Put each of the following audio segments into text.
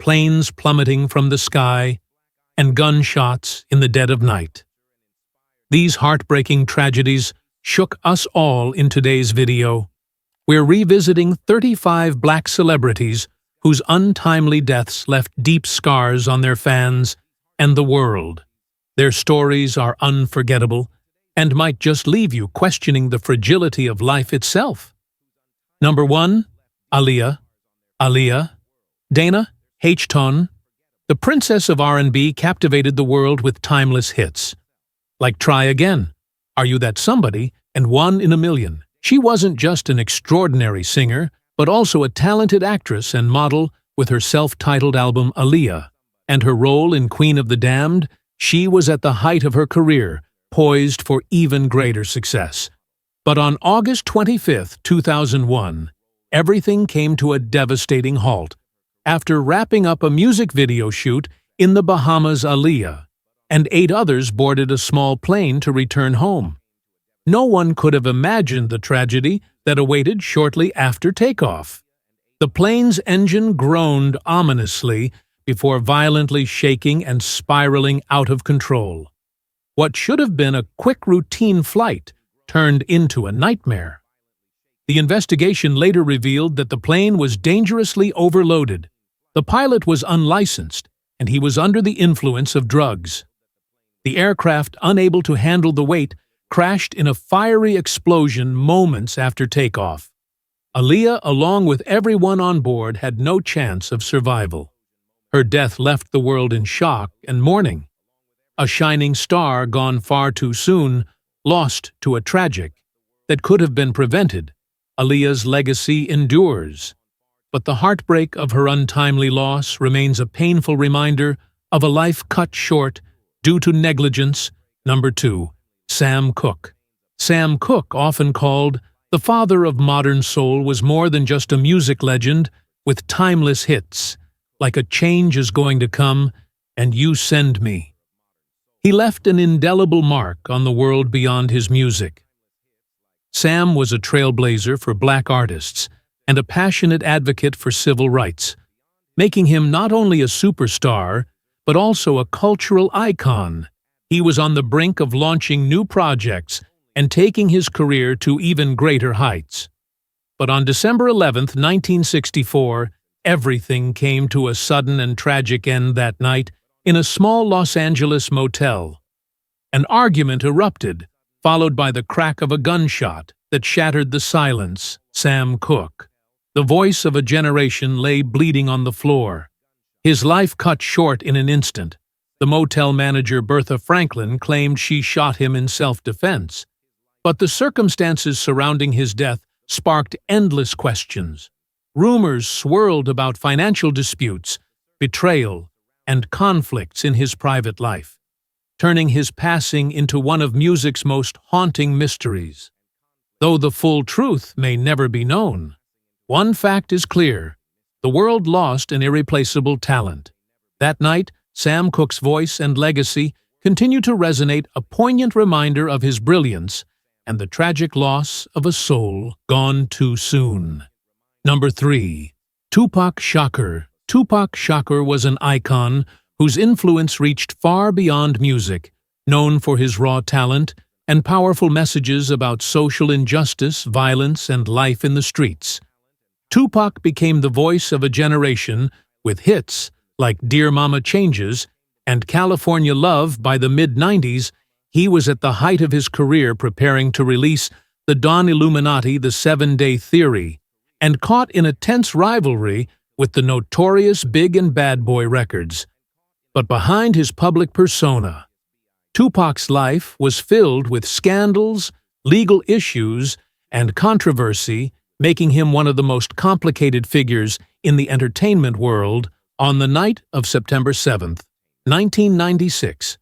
planes plummeting from the sky, and gunshots in the dead of night. These heartbreaking tragedies shook us all in today's video. We're revisiting 35 black celebrities whose untimely deaths left deep scars on their fans and the world. Their stories are unforgettable and might just leave you questioning the fragility of life itself. Number 1. Aaliyah. Dana H-Ton. The princess of R&B captivated the world with timeless hits, like Try Again, Are You That Somebody, and One in a Million. She wasn't just an extraordinary singer, but also a talented actress and model with her self-titled album Aaliyah. And her role in Queen of the Damned, she was at the height of her career, poised for even greater success. But on August 25, 2001, everything came to a devastating halt. After wrapping up a music video shoot in the Bahamas, Aaliyah and 8 others boarded a small plane to return home. No one could have imagined the tragedy that awaited shortly after takeoff. The plane's engine groaned ominously before violently shaking and spiraling out of control. What should have been a quick routine flight turned into a nightmare. The investigation later revealed that the plane was dangerously overloaded. The pilot was unlicensed, and he was under the influence of drugs. The aircraft, unable to handle the weight, crashed in a fiery explosion moments after takeoff. Aaliyah, along with everyone on board, had no chance of survival. Her death left the world in shock and mourning. A shining star gone far too soon, lost to a tragic that could have been prevented. Aaliyah's legacy endures, but the heartbreak of her untimely loss remains a painful reminder of a life cut short due to negligence. Number 2. Sam Cooke. Sam Cooke, often called the father of modern soul, was more than just a music legend with timeless hits, like A Change Is Going to Come and You Send Me. He left an indelible mark on the world beyond his music. Sam was a trailblazer for black artists and a passionate advocate for civil rights, making him not only a superstar, but also a cultural icon. He was on the brink of launching new projects and taking his career to even greater heights. But on December 11, 1964, everything came to a sudden and tragic end that night in a small Los Angeles motel. An argument erupted, followed by the crack of a gunshot that shattered the silence. Sam Cooke, the voice of a generation, lay bleeding on the floor, his life cut short in an instant. The motel manager, Bertha Franklin, claimed she shot him in self-defense. But the circumstances surrounding his death sparked endless questions. Rumors swirled about financial disputes, betrayal, and conflicts in his private life, turning his passing into one of music's most haunting mysteries. Though the full truth may never be known, one fact is clear: the world lost an irreplaceable talent. That night, Sam Cooke's voice and legacy continue to resonate, a poignant reminder of his brilliance and the tragic loss of a soul gone too soon. Number 3. Tupac Shakur. Tupac Shakur was an icon whose influence reached far beyond music, known for his raw talent and powerful messages about social injustice, violence, and life in the streets. Tupac became the voice of a generation with hits like Dear Mama Changes and California Love. By the mid-90s, he was at the height of his career, preparing to release The Dawn Illuminati, The 7-Day Theory, and caught in a tense rivalry with the Notorious Big and Bad Boy records. But behind his public persona, Tupac's life was filled with scandals, legal issues, and controversy, making him one of the most complicated figures in the entertainment world. On the night of September 7, 1996,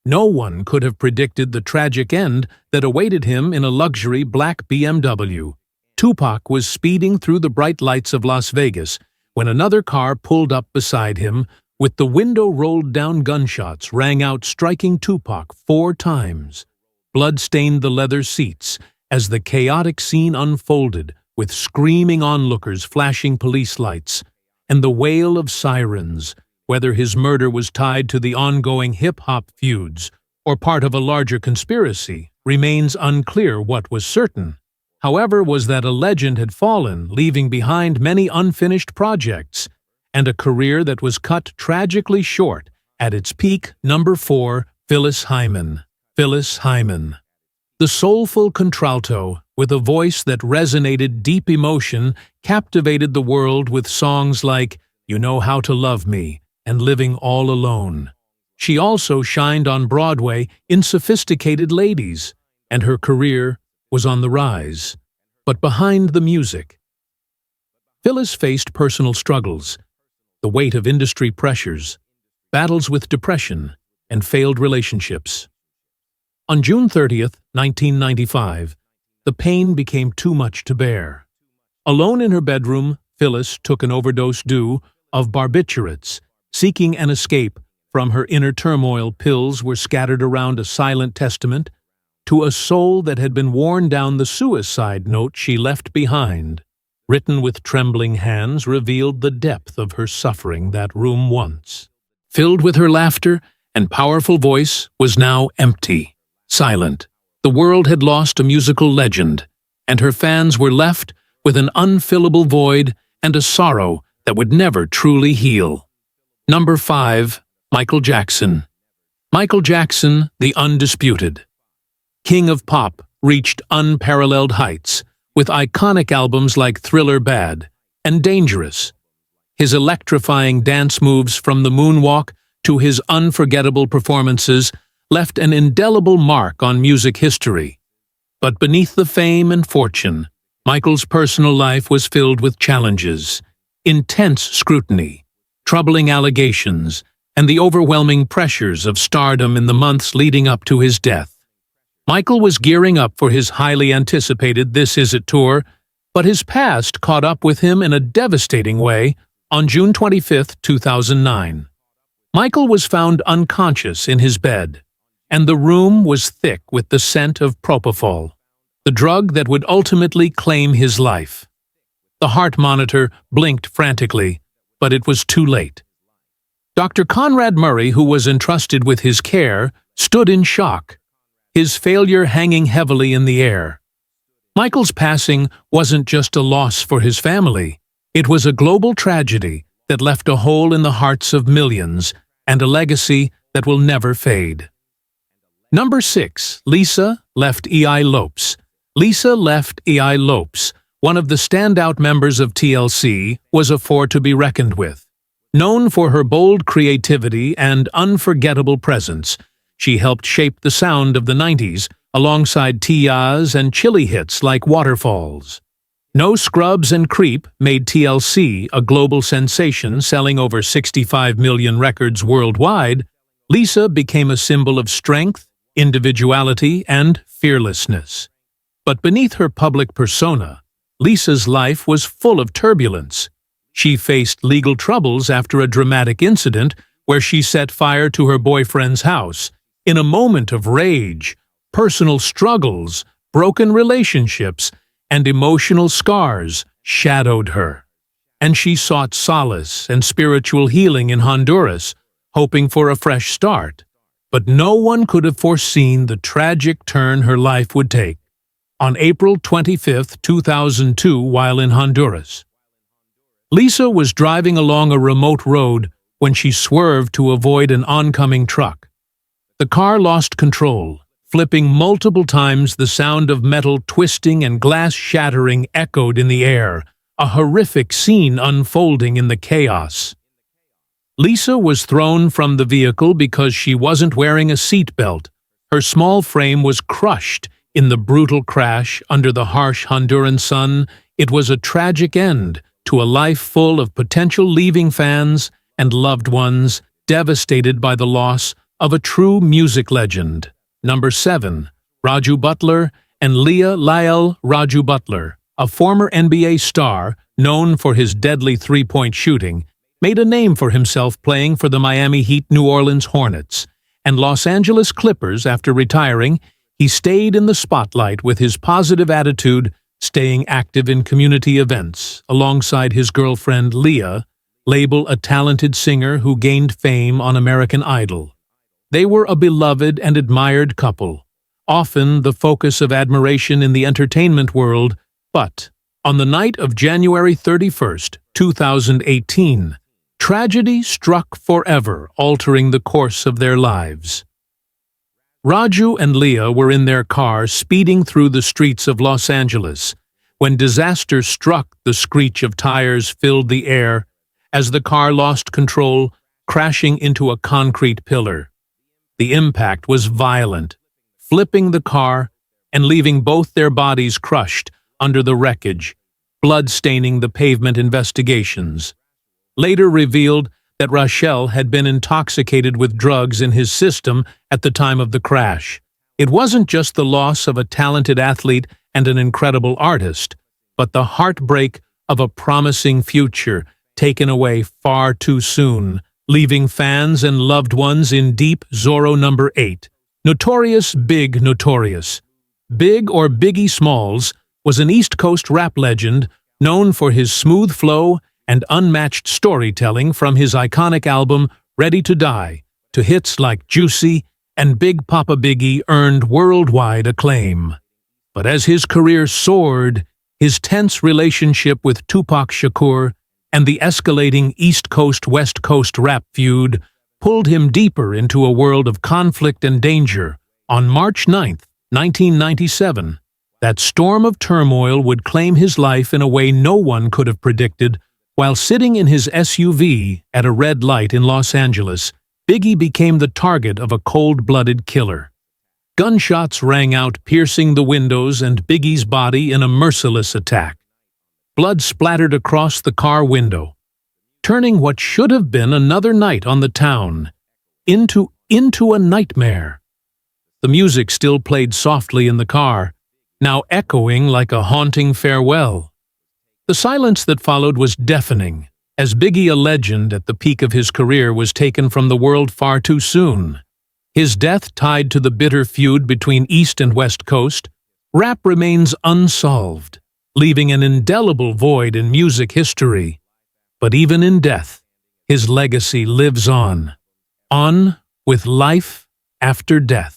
no one could have predicted the tragic end that awaited him in a luxury black BMW. Tupac was speeding through the bright lights of Las Vegas when another car pulled up beside him. With the window rolled down, gunshots rang out, striking Tupac 4 times. Blood stained the leather seats as the chaotic scene unfolded, with screaming onlookers flashing police lights. and the wail of sirens. Whether his murder was tied to the ongoing hip-hop feuds or part of a larger conspiracy remains unclear. What was certain, however, was that a legend had fallen, leaving behind many unfinished projects and a career that was cut tragically short at its peak. Number 4. Phyllis Hyman. Phyllis Hyman. The soulful contralto, with a voice that resonated deep emotion, captivated the world with songs like You Know How to Love Me and Living All Alone. She also shined on Broadway in Sophisticated Ladies, and her career was on the rise. But behind the music, Phyllis faced personal struggles, the weight of industry pressures, battles with depression, and failed relationships. On June 30th, 1995, the pain became too much to bear. Alone in her bedroom, Phyllis took an overdose of barbiturates, seeking an escape from her inner turmoil. Pills were scattered around, a silent testament to a soul that had been worn down. The suicide note she left behind, written with trembling hands, revealed the depth of her suffering. That room, once filled with her laughter and powerful voice, was now empty, silent. The world had lost a musical legend, and her fans were left with an unfillable void and a sorrow that would never truly heal. Number 5. Michael Jackson. Michael Jackson, the undisputed king of pop, reached unparalleled heights with iconic albums like Thriller, Bad, and Dangerous. His electrifying dance moves, from the moonwalk to his unforgettable performances, left an indelible mark on music history. But beneath the fame and fortune, Michael's personal life was filled with challenges, intense scrutiny, troubling allegations, and the overwhelming pressures of stardom in the months leading up to his death. Michael was gearing up for his highly anticipated This Is It tour, but his past caught up with him in a devastating way. On June 25, 2009, Michael was found unconscious in his bed, and the room was thick with the scent of propofol, the drug that would ultimately claim his life. The heart monitor blinked frantically, but it was too late. Dr. Conrad Murray, who was entrusted with his care, stood in shock, his failure hanging heavily in the air. Michael's passing wasn't just a loss for his family. It was a global tragedy that left a hole in the hearts of millions and a legacy that will never fade. Number 6. Lisa left E.I. Lopes. Lisa left E.I. Lopes, one of the standout members of TLC, was a force to be reckoned with. Known for her bold creativity and unforgettable presence, she helped shape the sound of the 90s alongside Tia's and Chili hits like Waterfalls. No Scrubs and Creep made TLC a global sensation, selling over 65 million records worldwide. Lisa became a symbol of strength, individuality, and fearlessness. But beneath her public persona, Lisa's life was full of turbulence. She faced legal troubles after a dramatic incident where she set fire to her boyfriend's house. In a moment of rage, personal struggles, broken relationships, and emotional scars shadowed her. And she sought solace and spiritual healing in Honduras, hoping for a fresh start. But no one could have foreseen the tragic turn her life would take. On April 25, 2002, while in Honduras, Lisa was driving along a remote road when she swerved to avoid an oncoming truck. The car lost control, flipping multiple times. The sound of metal twisting and glass shattering echoed in the air, a horrific scene unfolding in the chaos. Lisa was thrown from the vehicle because she wasn't wearing a seatbelt. Her small frame was crushed in the brutal crash under the harsh Honduran sun. It was a tragic end to a life full of potential, leaving fans and loved ones devastated by the loss of a true music legend. Number 7. Raju Butler and Leah Lyle. Raju Butler, a former NBA star known for his deadly three-point shooting, made a name for himself playing for the Miami Heat, New Orleans Hornets, and Los Angeles Clippers. After retiring, he stayed in the spotlight with his positive attitude, staying active in community events alongside his girlfriend Leah. label a talented singer who gained fame on American Idol. They were a beloved and admired couple, often the focus of admiration in the entertainment world, but on the night of January 31st, 2018, tragedy struck forever, altering the course of their lives. Raju and Leah were in their car speeding through the streets of Los Angeles when disaster struck. The screech of tires filled the air as the car lost control, crashing into a concrete pillar. The impact was violent, flipping the car and leaving both their bodies crushed under the wreckage, blood staining the pavement. Investigations later revealed that Rachel had been intoxicated with drugs in his system at the time of the crash. It wasn't just the loss of a talented athlete and an incredible artist, but the heartbreak of a promising future taken away far too soon, leaving fans and loved ones in deep Zorro. Number 8. Notorious. Big Notorious. Big, or Biggie Smalls, was an East Coast rap legend known for his smooth flow and unmatched storytelling. From his iconic album Ready to Die to hits like Juicy and Big Papa, Biggie earned worldwide acclaim. But as his career soared, his tense relationship with Tupac Shakur and the escalating East Coast-West Coast rap feud pulled him deeper into a world of conflict and danger. On March 9, 1997, that storm of turmoil would claim his life in a way no one could have predicted. While sitting in his SUV at a red light in Los Angeles, Biggie became the target of a cold-blooded killer. Gunshots rang out, piercing the windows and Biggie's body in a merciless attack. Blood splattered across the car window, turning what should have been another night on the town into a nightmare. The music still played softly in the car, now echoing like a haunting farewell. The silence that followed was deafening, as Biggie, a legend at the peak of his career, was taken from the world far too soon. His death tied to the bitter feud between East and West Coast, rap remains unsolved, leaving an indelible void in music history. But even in death, his legacy lives on with life after death.